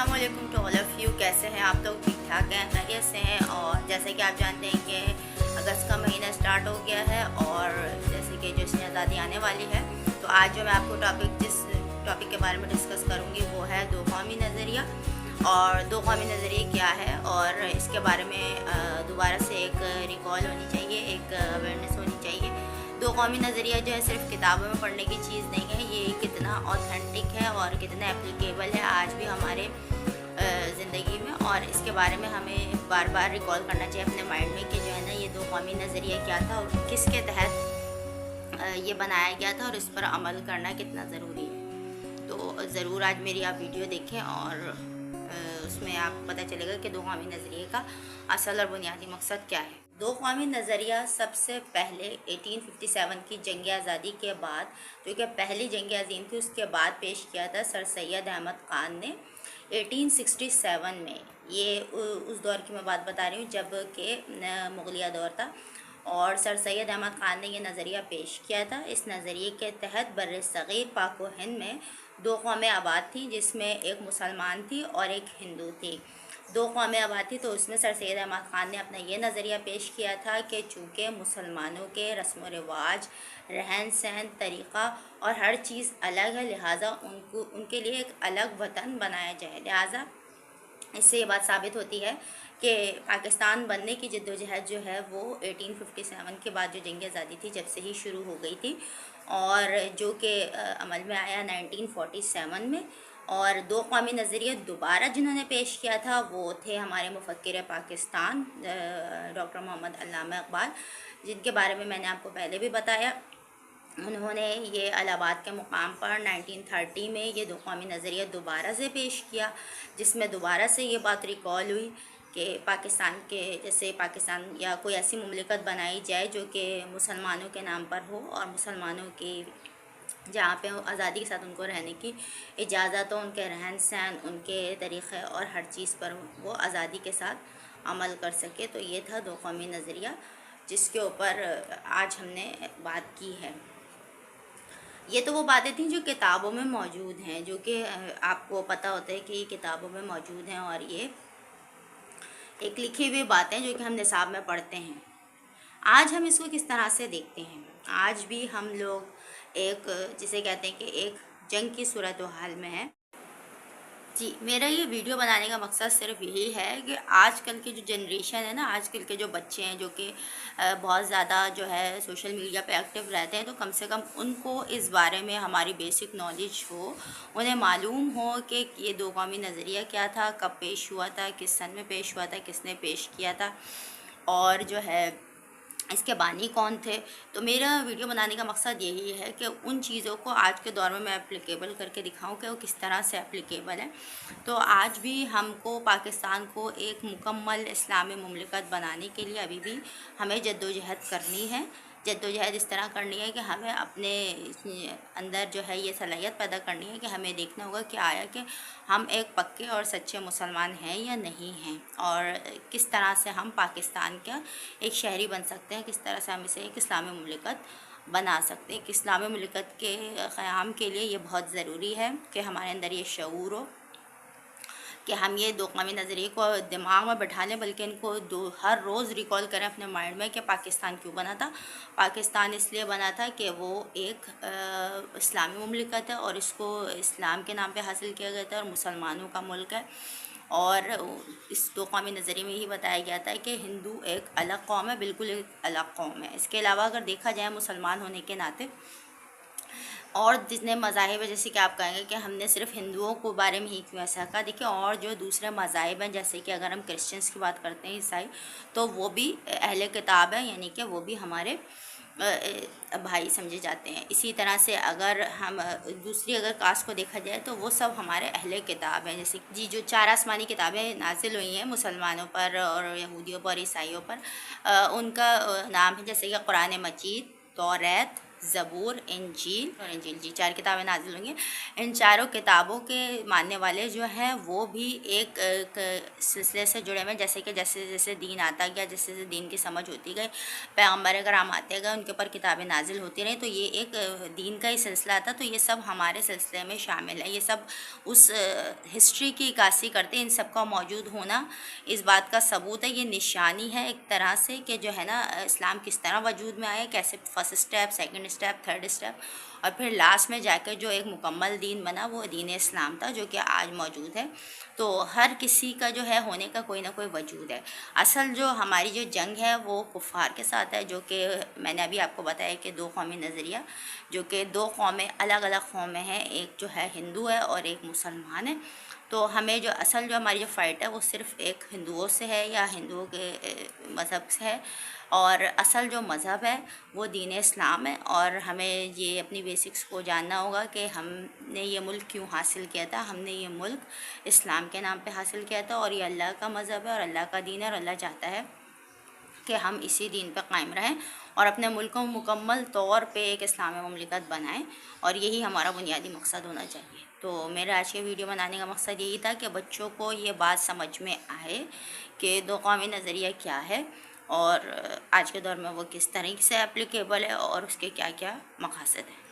अस्सलाम वालेकुम to all of you. कैसे हैं आप लोग? ठीक ठाक हैं, खैरियत से हैं। और जैसे कि आप जानते हैं कि अगस्त का महीना स्टार्ट हो गया है और जैसे कि जो इसमें आज़ादी आने वाली है, तो आज जो मैं आपको जिस टॉपिक के बारे में डिस्कस करूँगी वो है दो कौमी नज़रिया। और दो कौमी नज़रिए क्या है और इसके बारे में दोबारा से एक रिकॉल होनी चाहिए, एक अवेयरनेस होनी चाहिए। दो कौमी नज़रिया जो है सिर्फ किताबों में पढ़ने की चीज़ नहीं है, ये कितना ऑथेंटिक है और कितना एप्लीकेबल है आज भी हमारे ज़िंदगी में। और इसके बारे में हमें बार बार रिकॉल करना चाहिए अपने माइंड में कि जो है ना, ये दो कौमी नज़रिया क्या था और किसके तहत ये बनाया गया था और इस पर अमल करना कितना ज़रूरी है। तो ज़रूर आज मेरी आप वीडियो देखें और उसमें आपको पता चलेगा कि दो कौमी नज़रिए का असल और बुनियादी मकसद क्या है। दो कौमी नज़रिया सबसे पहले 1857 की जंग आज़ादी के बाद, जो कि पहली जंग अज़ीम थी, उसके बाद पेश किया था सर सैयद अहमद ख़ान ने 1867 में। ये उस दौर की मैं बात बता रही हूँ जब कि मुग़लिया दौर था और सर सैयद अहमद ख़ान ने ये नज़रिया पेश किया था। इस नज़रिए के तहत बर्र-ए-सग़ीर पाक व हिंद में दो कौमें आबाद थीं, जिसमें एक मुसलमान थी और एक हिंदू थी। दो कौमें आबाद थी, तो उसमें सर सैयद अहमद ख़ान ने अपना ये नज़रिया पेश किया था कि चूँकि मुसलमानों के रस्म व रिवाज, रहन सहन, तरीक़ा और हर चीज़ अलग है, लिहाजा उनके लिए एक अलग वतन बनाया जाए। लिहाजा इससे ये बात साबित होती है कि पाकिस्तान बनने की जद्दोजहद जो है वो 1857 के बाद जो जंग आज़ादी थी जब से ही शुरू हो गई थी और जो कि अमल में आया 1947 में। और दो कौमी नज़रिया दोबारा जिन्होंने पेश किया था वो थे हमारे मुफक्किर पाकिस्तान डॉक्टर मोहम्मद अल्लामा इकबाल, जिनके बारे में मैंने आपको पहले भी बताया। उन्होंने ये इलाहाबाद के मुकाम पर 1930 में ये दो कौमी नज़रिया दोबारा से पेश किया, जिसमें दोबारा से ये बात रिकॉल हुई कि पाकिस्तान के जैसे पाकिस्तान या कोई ऐसी मुमलिकत बनाई जाए जो कि मुसलमानों के नाम पर हो और मुसलमानों की जहाँ पे आज़ादी के साथ उनको रहने की इजाज़त हो, उनके रहन सहन, उनके तरीक़े और हर चीज़ पर वो आज़ादी के साथ अमल कर सके। तो ये था दो कौमी नज़रिया जिसके ऊपर आज हमने बात की है। ये तो वो बातें थी जो किताबों में मौजूद हैं, जो कि आपको पता होता है कि ये किताबों में मौजूद हैं और ये एक लिखी हुई बातें जो कि हम निसाब में पढ़ते हैं। आज हम इसको किस तरह से देखते हैं? आज भी हम लोग एक जिसे कहते हैं कि एक जंग की सूरत हाल में है। जी, मेरा ये वीडियो बनाने का मकसद सिर्फ यही है कि आजकल की जो जनरेशन है ना, आजकल के जो बच्चे हैं जो कि बहुत ज़्यादा जो है सोशल मीडिया पे एक्टिव रहते हैं, तो कम से कम उनको इस बारे में हमारी बेसिक नॉलेज हो, उन्हें मालूम हो कि ये दो कौमी नज़रिया क्या था, कब पेश हुआ था, किस सन में पेश हुआ था, किसने पेश किया था और जो है इसके बानी कौन थे। तो मेरा वीडियो बनाने का मकसद यही है कि उन चीज़ों को आज के दौर में मैं एप्लीकेबल करके दिखाऊं कि वो किस तरह से एप्लीकेबल है। तो आज भी हमको पाकिस्तान को एक मुकम्मल इस्लामी मुमलिकत बनाने के लिए अभी भी हमें जद्दोजहद करनी है। जद्दोजहद इस तरह करनी है कि हमें अपने अंदर जो है ये सलाहियत पैदा करनी है कि हमें देखना होगा कि आया कि हम एक पक्के और सच्चे मुसलमान हैं या नहीं हैं और किस तरह से हम पाकिस्तान का एक शहरी बन सकते हैं, किस तरह से हम इसे एक इस्लामी मुमलिकत बना सकते हैं। एक इस्लामी मुमलिकत के क़याम के लिए ये बहुत ज़रूरी है कि हमारे अंदर ये शऊर हो कि हम ये दो कौमी नज़रिए को दिमाग में बैठा लें, बल्कि इनको हर रोज़ रिकॉल करें अपने माइंड में कि पाकिस्तान क्यों बना था। पाकिस्तान इसलिए बना था कि वो एक इस्लामी मुमलिकत है और इसको इस्लाम के नाम पे हासिल किया गया था और मुसलमानों का मुल्क है। और इस दो कौमी नज़रिए में यही बताया गया था कि हिंदू एक अलग कौम है, बिल्कुल एक अलग कौम है। इसके अलावा अगर देखा जाए मुसलमान होने के नाते और जितने मज़ाहिब हैं, जैसे कि आप कहेंगे कि हमने सिर्फ हिंदुओं को बारे में ही क्यों ऐसा कहा, देखिए और जो दूसरे मज़ाहिब हैं, जैसे कि अगर हम क्रिश्चियंस की बात करते हैं, ईसाई, तो वो भी अहले किताब है, यानी कि वो भी हमारे भाई समझे जाते हैं। इसी तरह से अगर हम दूसरी अगर कास्ट को देखा जाए तो वो सब हमारे अहले किताब हैं। जैसे जी जो चार आसमानी किताबें नाजिल हुई हैं मुसलमानों पर और यहूदियों पर, ईसाइयों पर, उनका नाम है जैसे कि कुरान मजीद, तौरात, زبور، انجیل اور انجیل، جی 4 کتابیں نازل ہوئی ہیں۔ ان چاروں کتابوں کے ماننے والے جو ہیں وہ بھی ایک سلسلے سے جڑے ہوئے، جیسے کہ جیسے جیسے دین آتا گیا، جیسے جیسے دین کی سمجھ ہوتی گئی، پیغمبر کرام آتے گئے، ان کے اوپر کتابیں نازل ہوتی رہیں، تو یہ ایک دین کا ہی سلسلہ تھا، تو یہ سب ہمارے سلسلے میں شامل ہے۔ یہ سب اس ہسٹری کی عکاسی کرتے ہیں، ان سب کا موجود ہونا اس بات کا ثبوت ہے، یہ نشانی ہے ایک طرح سے کہ جو ہے نا اسلام کس طرح وجود میں آیا، کیسے first step, second step, third step, اور پھر لاسٹ میں جا کے جو ایک مکمل دین بنا وہ دین اسلام تھا، جو کہ آج موجود ہے۔ تو ہر کسی کا جو ہے ہونے کا کوئی نہ کوئی وجود ہے۔ اصل جو ہماری جو جنگ ہے وہ کفار کے ساتھ ہے، جو کہ میں نے ابھی آپ کو بتایا کہ 2 قومی نظریہ، جو کہ 2 قومیں الگ الگ قومیں ہیں، ایک جو ہے ہندو ہے اور ایک مسلمان ہے۔ تو ہمیں جو اصل جو ہماری جو فائٹ ہے وہ صرف ایک ہندوؤں سے ہے یا ہندوؤں کے مذہب سے ہے، اور اصل جو مذہب ہے وہ دین اسلام ہے، اور ہمیں یہ اپنی بیسکس کو جاننا ہوگا کہ ہم نے یہ ملک کیوں حاصل کیا تھا۔ ہم نے یہ ملک اسلام کے نام پہ حاصل کیا تھا، اور یہ اللہ کا مذہب ہے اور اللہ کا دین ہے، اور اللہ چاہتا ہے کہ ہم اسی دین پہ قائم رہیں اور اپنے ملک کو مکمل طور پہ ایک اسلامی مملکت بنائیں، اور یہی ہمارا بنیادی مقصد ہونا چاہیے۔ تو میرا آج کے ویڈیو بنانے کا مقصد یہی تھا کہ بچوں کو یہ بات سمجھ میں آئے کہ 2 قومی نظریہ کیا ہے، اور آج کے دور میں وہ کس طرح سے اپلیکیبل ہے، اور اس کے کیا کیا مقاصد ہیں۔